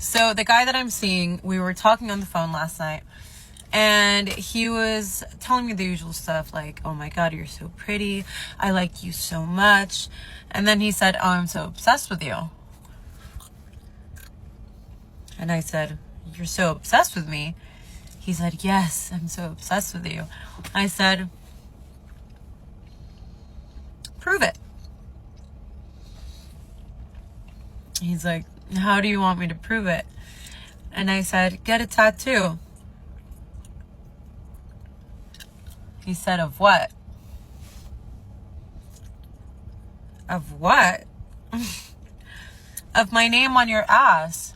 So the guy that I'm seeing, we were talking on the phone last night, and he was telling me the usual stuff like, oh my God, you're so pretty. I like you so much. And then he said, oh, I'm so obsessed with you. And I said, you're so obsessed with me? He said, yes, I'm so obsessed with you. I said, prove it. He's like, how do you want me to prove it? And I said, get a tattoo. He said, of what? Of what? Of my name on your ass.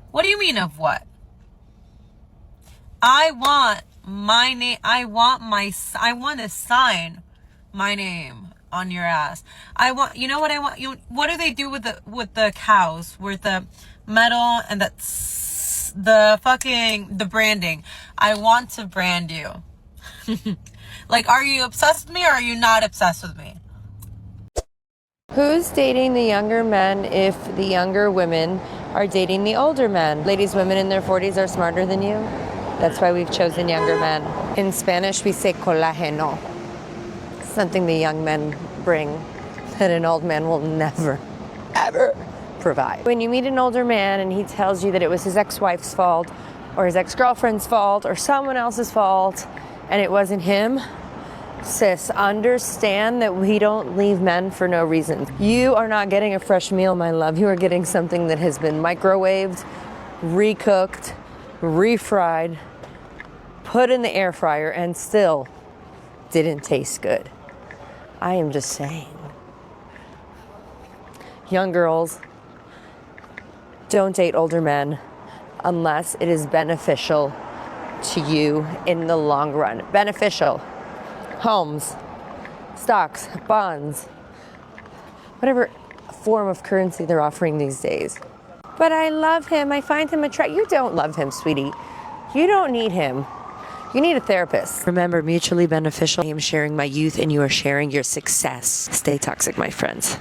What do you mean of what? I want my name. I want to sign my name on your ass. You know what I want? What do they do with the cows? With the metal and the branding. I want to brand you. Like, are you obsessed with me or are you not obsessed with me? Who's dating the younger men if the younger women are dating the older men? Ladies, women in their 40s are smarter than you. That's why we've chosen younger men. In Spanish, we say colágeno. Something the young men bring that an old man will never, ever provide. When you meet an older man and he tells you that it was his ex-wife's fault or his ex-girlfriend's fault or someone else's fault and it wasn't him, sis, understand that we don't leave men for no reason. You are not getting a fresh meal, my love. You are getting something that has been microwaved, recooked, refried, put in the air fryer, and still didn't taste good. I am just saying. Young girls, don't date older men unless it is beneficial to you in the long run. Beneficial. Homes, stocks, bonds, whatever form of currency they're offering these days. But I love him. I find him attractive. You don't love him, sweetie. You don't need him. You need a therapist. Remember, mutually beneficial. I am sharing my youth and you are sharing your success. Stay toxic, my friends.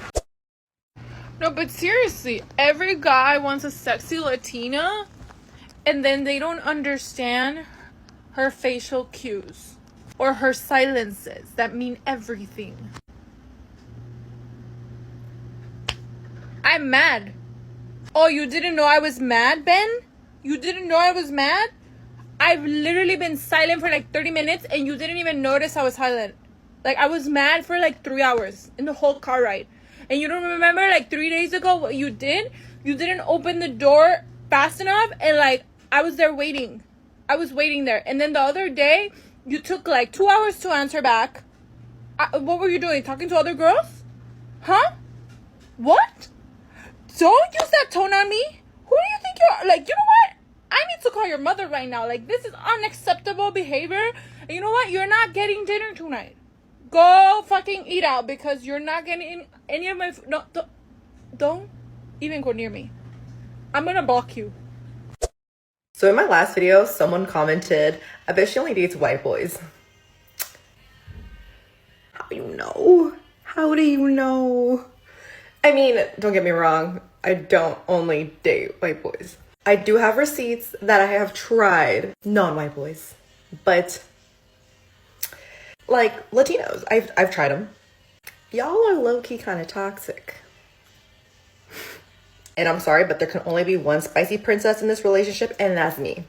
No, but seriously, every guy wants a sexy Latina, and then they don't understand her facial cues or her silences that mean everything. I'm mad. Oh, you didn't know I was mad, Ben? You didn't know I was mad? I've literally been silent for like 30 minutes and you didn't even notice I was silent. Like, I was mad for like 3 hours in the whole car ride. And you don't remember like 3 days ago what you did? You didn't open the door fast enough and like I was there waiting. I was waiting there. And then the other day, you took like 2 hours to answer back. What were you doing? Talking to other girls? Huh? What? Don't use that tone on me. Who do you think you are? Like, you know what? I need to call your mother right now. Like, this is unacceptable behavior. And you know what? You're not getting dinner tonight. Go fucking eat out because you're not getting any of my... No, don't even go near me. I'm gonna block you. So in my last video, someone commented, I bet she only dates white boys. How do you know? How do you know? I mean, don't get me wrong. I don't only date white boys. I do have receipts that I have tried non-white boys. But like Latinos, I've tried them. Y'all are low-key kind of toxic. And I'm sorry, but there can only be one spicy princess in this relationship, and that's me.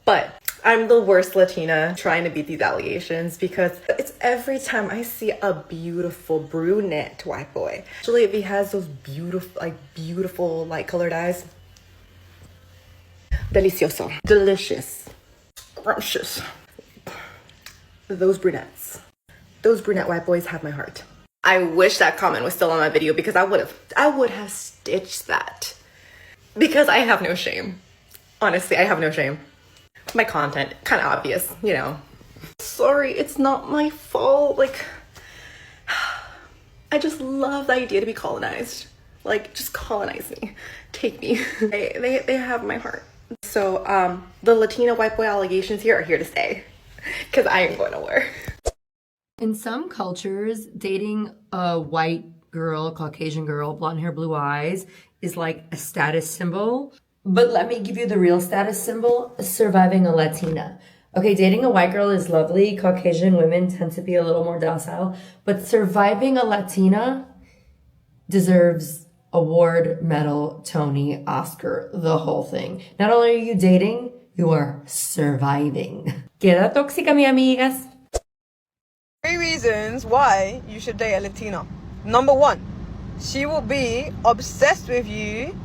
But I'm the worst Latina trying to beat these allegations because it's every time I see a beautiful brunette white boy. Actually, if he has those beautiful light colored eyes. Delicioso. Delicious. Scrumptious. Those brunette white boys have my heart. I wish that comment was still on my video because I would have stitched that. Because I have no shame. Honestly, I have no shame. My content, kind of obvious, you know. Sorry, it's not my fault. Like, I just love the idea to be colonized. Like, just colonize me. Take me. They have my heart. So, the Latina white boy allegations here are here to stay. Because I ain't going nowhere. In some cultures, dating a white girl, Caucasian girl, blonde hair, blue eyes, is like a status symbol. But let me give you the real status symbol, surviving a Latina. Okay, dating a white girl is lovely. Caucasian women tend to be a little more docile, but surviving a Latina deserves award, medal, Tony, Oscar, the whole thing. Not only are you dating, you are surviving. Queda tóxica, mi amigas. 3 reasons why you should date a Latina. Number 1, she will be obsessed with you,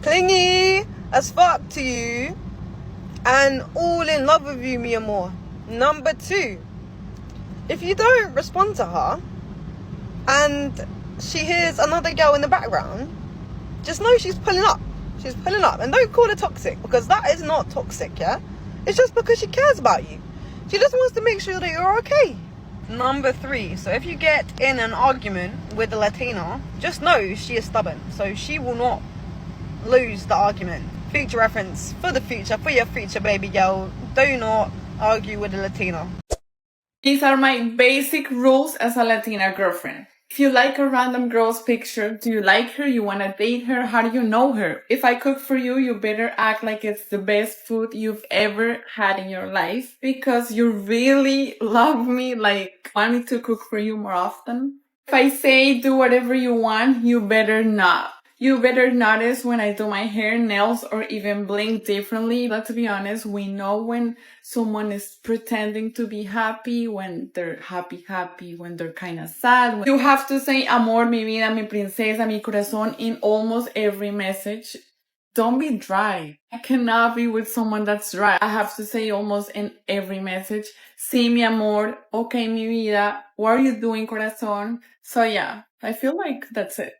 clingy as fuck to you, and all in love with you, mi amor. Number 2, if you don't respond to her and she hears another girl in the background, just know she's pulling up. She's pulling up. And don't call her toxic, because that is not toxic, yeah? It's just because she cares about you. She just wants to make sure that you're okay. Number 3, so if you get in an argument with a Latina, just know she is stubborn. So she will not lose the argument. Future reference for the future, for your future baby girl. Do not argue with a Latina. These are my basic rules as a Latina girlfriend. If you like a random girl's picture, do you like her? You want to date her? How do you know her? If I cook for you, you better act like it's the best food you've ever had in your life, because you really love me, like want me to cook for you more often. If I say do whatever you want, you better not. You better notice when I do my hair, nails, or even blink differently. But to be honest, we know when someone is pretending to be happy, when they're happy, when they're kind of sad. You have to say amor, mi vida, mi princesa, mi corazón in almost every message. Don't be dry. I cannot be with someone that's dry. I have to say almost in every message, sí, mi amor, okay, mi vida, what are you doing, corazón? So yeah, I feel like that's it.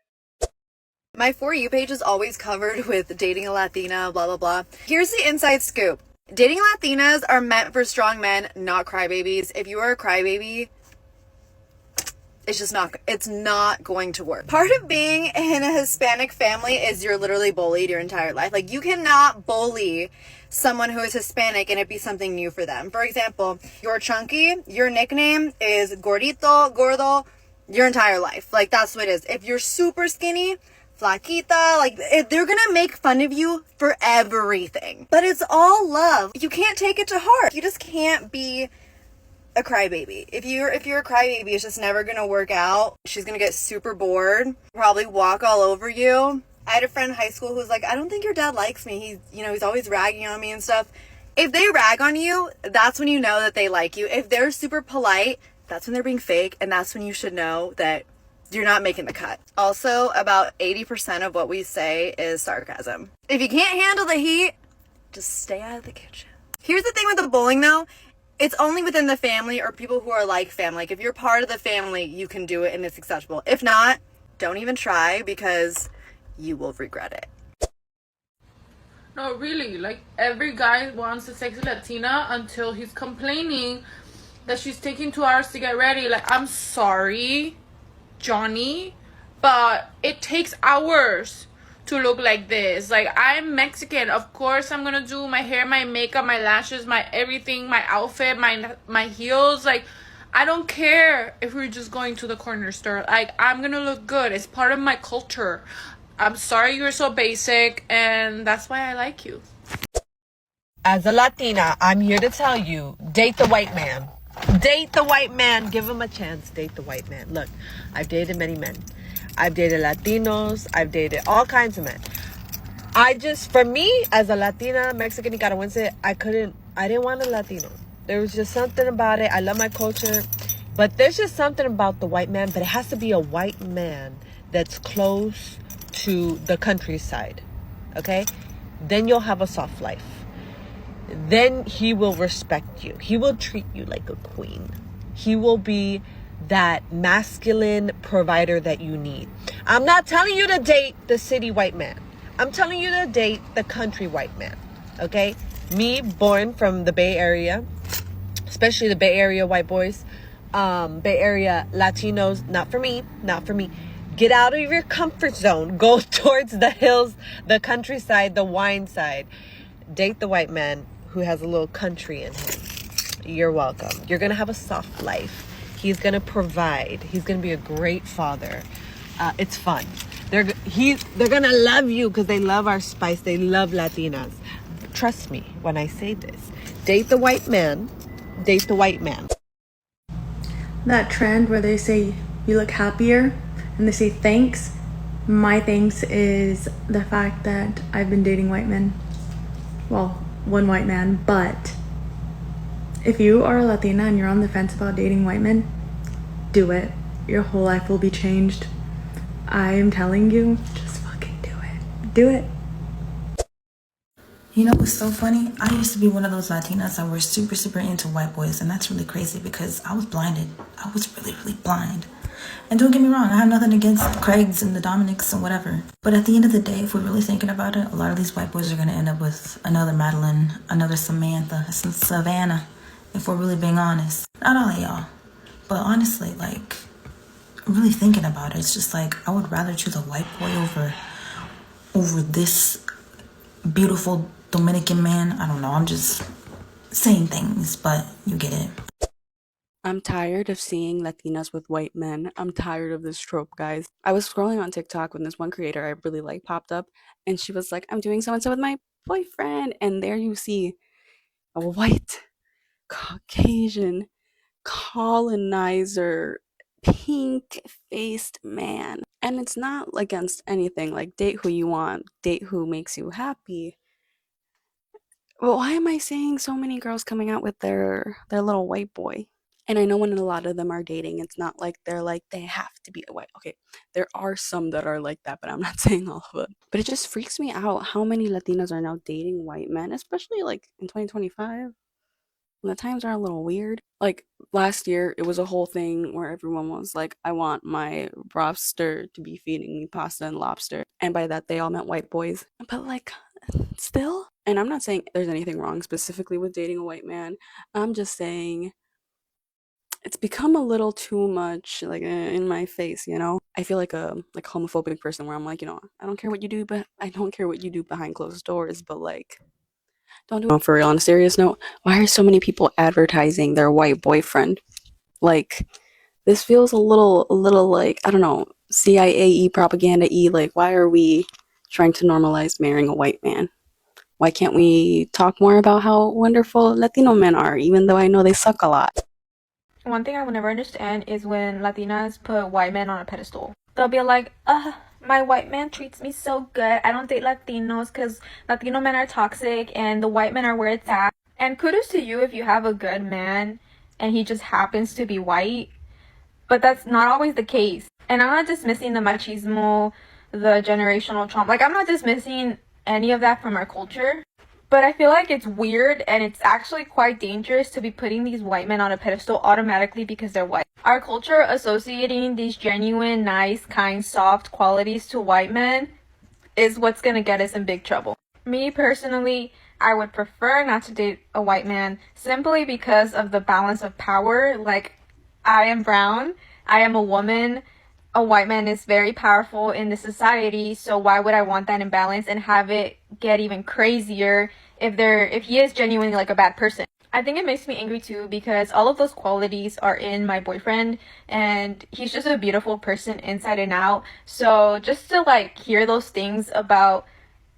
My For You page is always covered with dating a Latina, blah, blah, blah. Here's the inside scoop. Dating Latinas are meant for strong men, not crybabies. If you are a crybaby, it's not going to work. Part of being in a Hispanic family is you're literally bullied your entire life. Like, you cannot bully someone who is Hispanic and it be something new for them. For example, you're chunky, your nickname is gordito, gordo, your entire life. Like, that's what it is. If you're super skinny, flaquita, like, they're gonna make fun of you for everything. But it's all love. You can't take it to heart. You just can't be a crybaby. If you're a crybaby, it's just never gonna work out. She's gonna get super bored, probably walk all over you. I had a friend in high school who was like, I don't think your dad likes me. He's always ragging on me and stuff. If they rag on you, that's when you know that they like you. If they're super polite, that's when they're being fake, and that's when you should know that you're not making the cut. Also, about 80% of what we say is sarcasm. If you can't handle the heat, just stay out of the kitchen. Here's the thing with the bullying though. It's only within the family or people who are like family. Like, if you're part of the family, you can do it and it's acceptable. If not, don't even try, because you will regret it. No, really, like, every guy wants a sexy Latina until he's complaining that she's taking 2 hours to get ready. Like, I'm sorry, Johnny, but it takes hours to look like this. Like, I'm Mexican, of course I'm gonna do my hair, my makeup, my lashes, my everything, my outfit, my heels. Like, I don't care if we're just going to the corner store. Like, I'm gonna look good. It's part of my culture. I'm sorry you're so basic, and that's why I like you. As a Latina, I'm here to tell you, date the white man. Date the white man. Give him a chance. Date the white man. Look, I've dated many men. I've dated Latinos. I've dated all kinds of men. For me, as a Latina, Mexican, Nicaragüense, I didn't want a Latino. There was just something about it. I love my culture, but there's just something about the white man, but it has to be a white man that's close to the countryside, okay? Then you'll have a soft life. Then he will respect you. He will treat you like a queen. He will be that masculine provider that you need. I'm not telling you to date the city white man. I'm telling you to date the country white man, okay? Me, born from the Bay Area, especially the Bay Area white boys, Bay Area Latinos, not for me. Get out of your comfort zone. Go towards the hills, the countryside, the wine side. Date the white man who has a little country in him. You're welcome. You're going to have a soft life. He's going to provide. He's going to be a great father. it's fun. They're gonna love you because they love our spice. They love Latinas. Trust me when I say this. Date the white man. Date the white man. That trend where they say you look happier and they say thanks. My thanks is the fact that I've been dating white men. Well, one white man, but if you are a Latina and you're on the fence about dating white men, do it. Your whole life will be changed. I am telling you, just fucking do it. Do it. You know what's so funny? I used to be one of those Latinas that were super, super into white boys, and that's really crazy because I was blinded. I was really, really blind. And don't get me wrong, I have nothing against the Craigs and the Dominics and whatever. But at the end of the day, if we're really thinking about it, a lot of these white boys are going to end up with another Madeline, another Samantha, some Savannah, if we're really being honest. Not all of y'all. But honestly, like, really thinking about it, it's just like, I would rather choose a white boy over this beautiful Dominican man. I don't know, I'm just saying things, but you get it. I'm tired of seeing Latinas with white men. I'm tired of this trope, guys. I was scrolling on TikTok when this one creator I really like popped up, and she was like, I'm doing so and so with my boyfriend. And there you see a white, Caucasian, colonizer, pink faced man. And it's not against anything, like, date who you want, date who makes you happy. But why am I seeing so many girls coming out with their little white boy? And I know when a lot of them are dating, it's not like they're like, they have to be a white. Okay, there are some that are like that, but I'm not saying all of them. But it just freaks me out how many Latinas are now dating white men, especially like in 2025. And the times are a little weird. Like last year, it was a whole thing where everyone was like, I want my roster to be feeding me pasta and lobster. And by that, they all meant white boys. But like, still? And I'm not saying there's anything wrong specifically with dating a white man. I'm just saying it's become a little too much like in my face, you know. I feel like a homophobic person where I'm like, you know, I don't care what you do, but I don't care what you do behind closed doors, but like, don't do it. For real, on a serious note, why are so many people advertising their white boyfriend? Like, this feels a little like, I don't know, CIA propaganda like, why are we trying to normalize marrying a white man? Why can't we talk more about how wonderful Latino men are, even though I know they suck a lot? One thing I will never understand is when Latinas put white men on a pedestal. They'll be like, my white man treats me so good. I don't date Latinos because Latino men are toxic and the white men are where it's at. And kudos to you if you have a good man and he just happens to be white. But that's not always the case. And I'm not dismissing the machismo, the generational trauma. Like, I'm not dismissing any of that from our culture. But I feel like it's weird and it's actually quite dangerous to be putting these white men on a pedestal automatically because they're white. Our culture associating these genuine, nice, kind, soft qualities to white men is what's going to get us in big trouble. Me personally, I would prefer not to date a white man simply because of the balance of power. Like, I am brown, I am a woman. A white man is very powerful in the society, so why would I want that imbalance and have it get even crazier if he is genuinely like a bad person? I think it makes me angry too because all of those qualities are in my boyfriend and he's just a beautiful person inside and out. So just to like hear those things about,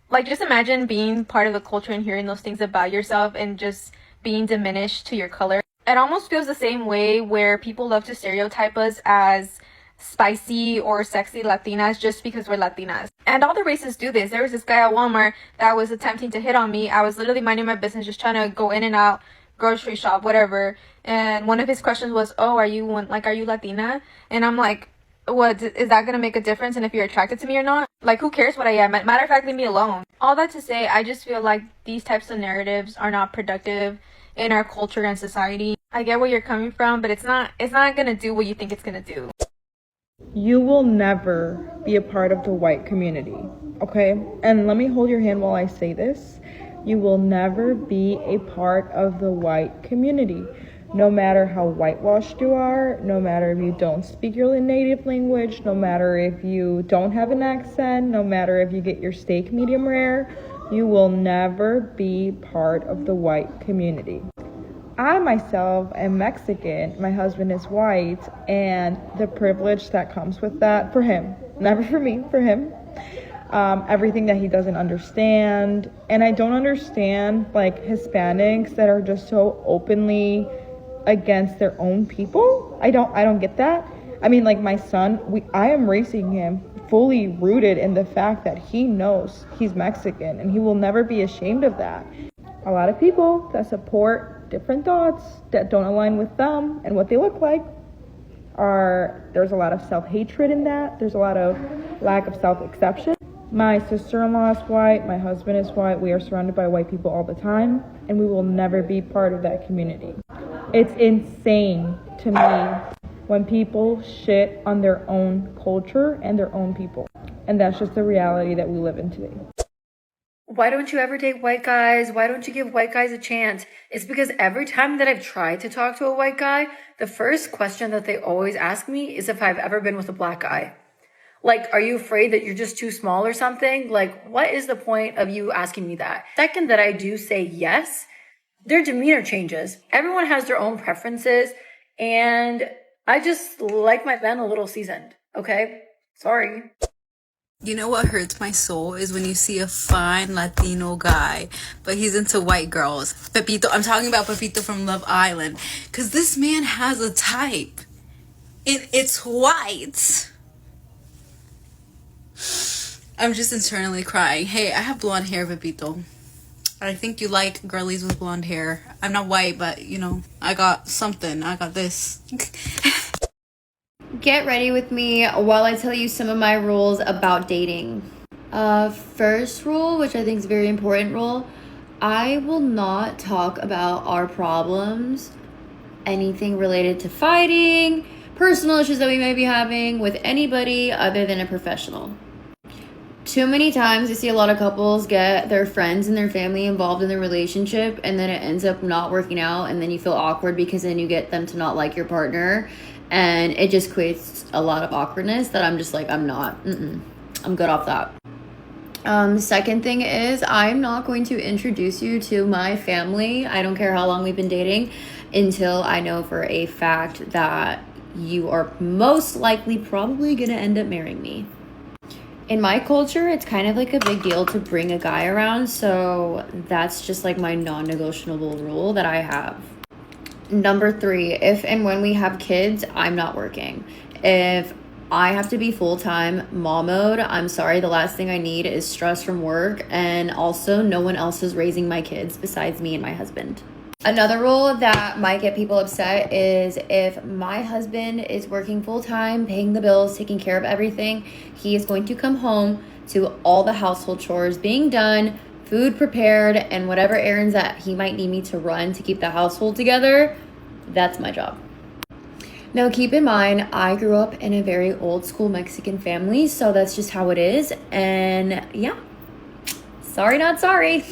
like, just imagine being part of the culture and hearing those things about yourself and just being diminished to your color. It almost feels the same way where people love to stereotype us as spicy or sexy Latinas just because we're Latinas. And all the races do this. There was this guy at Walmart that was attempting to hit on me. I was literally minding my business, just trying to go in and out, grocery shop, whatever. And one of his questions was, oh, are you Latina? And I'm like, what, is that gonna make a difference? And if you're attracted to me or not? Like, who cares what I am? Matter of fact, leave me alone. All that to say, I just feel like these types of narratives are not productive in our culture and society. I get where you're coming from, but it's not gonna do what you think it's gonna do. You will never be a part of the white community, okay? And let me hold your hand while I say this. You will never be a part of the white community. No matter how whitewashed you are, no matter if you don't speak your native language, no matter if you don't have an accent, no matter if you get your steak medium rare, you will never be part of the white community. I myself am Mexican, my husband is white, and the privilege that comes with that for him, Never for me, for him. Everything that he doesn't understand. And I don't understand like Hispanics that are just so openly against their own people. I don't get that. I mean, like my son, I am raising him fully rooted in the fact that he knows he's Mexican and he will never be ashamed of that. A lot of people that support different thoughts that don't align with them and what they look like there's a lot of self-hatred in that. There's a lot of lack of self-acceptance. My sister-in-law is white, my husband is white, we are surrounded by white people all the time, and we will never be part of that community. It's insane to me when people shit on their own culture and their own people. And that's just the reality that we live in today. Why don't you ever date white guys? Why don't you give white guys a chance? It's because every time that I've tried to talk to a white guy, the first question that they always ask me is if I've ever been with a black guy. Like, are you afraid that you're just too small or something? Like, what is the point of you asking me that? Second that I do say yes, their demeanor changes. Everyone has their own preferences, and I just like my men a little seasoned, okay? Sorry. You know what hurts my soul is when you see a fine Latino guy, but he's into white girls. Pepito, I'm talking about Pepito from Love Island. Because this man has a type. And it's white. I'm just internally crying. Hey, I have blonde hair, Pepito. I think you like girlies with blonde hair. I'm not white, but, you know, I got something. I got this. Get ready with me while I tell you some of my rules about dating. First rule, which I think is a very important rule, I will not talk about our problems, anything related to fighting, personal issues that we may be having with anybody other than a professional. Too many times I see a lot of couples get their friends and their family involved in their relationship, and then it ends up not working out, and then you feel awkward because then you get them to not like your partner, and it just creates a lot of awkwardness that I'm just like, I'm good off that. Second thing is, I'm not going to introduce you to my family. I don't care how long we've been dating until I know for a fact that you are most likely probably gonna end up marrying me. In my culture, it's kind of like a big deal to bring a guy around, so that's just like my non-negotiable rule that I have. Number 3, if and when we have kids, I'm not working. If I have to be full-time mom mode, I'm sorry, the last thing I need is stress from work, and also no one else is raising my kids besides me and my husband. Another rule that might get people upset is if my husband is working full-time, paying the bills, taking care of everything, he is going to come home to all the household chores being done, food prepared, and whatever errands that he might need me to run to keep the household together. That's my job. Now, keep in mind, I grew up in a very old school Mexican family, so that's just how it is. And yeah, sorry, not sorry.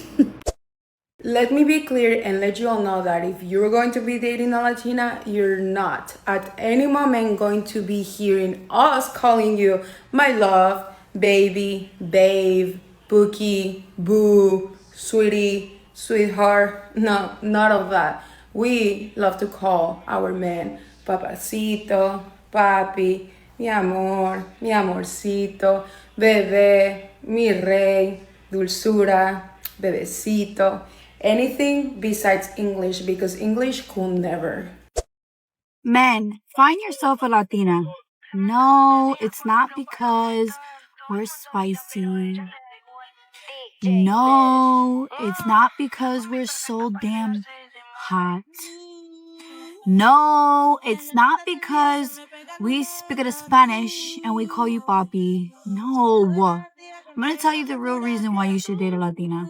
Let me be clear and let you all know that if you're going to be dating a Latina, you're not at any moment going to be hearing us calling you my love, baby, babe, bookie, boo, sweetie, sweetheart. No, none of that. We love to call our men papacito, papi, mi amor, mi amorcito, bebé, mi rey, dulzura, bebecito. Anything besides English, because English could never. Men, find yourself a Latina. No, it's not because we're spicy. No, it's not because we're so damn hot. No, it's not because we speak a Spanish and we call you papi. No. I'm going to tell you the real reason why you should date a Latina.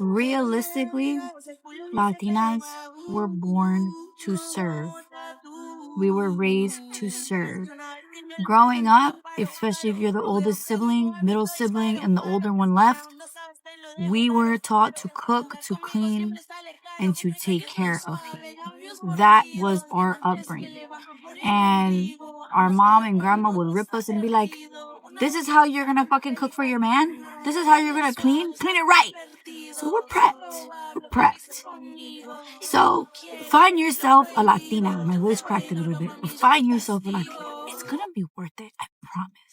Realistically, Latinas were born to serve. We were raised to serve. Growing up, especially if you're the oldest sibling, middle sibling, and the older one left, we were taught to cook, to clean, and to take care of people. That was our upbringing. And our mom and grandma would rip us and be like, this is how you're gonna fucking cook for your man? This is how you're gonna clean? Clean it right! So we're prepped. We're prepped. So find yourself a Latina. My voice cracked a little bit. But find yourself a Latina. It's gonna be worth it, I promise.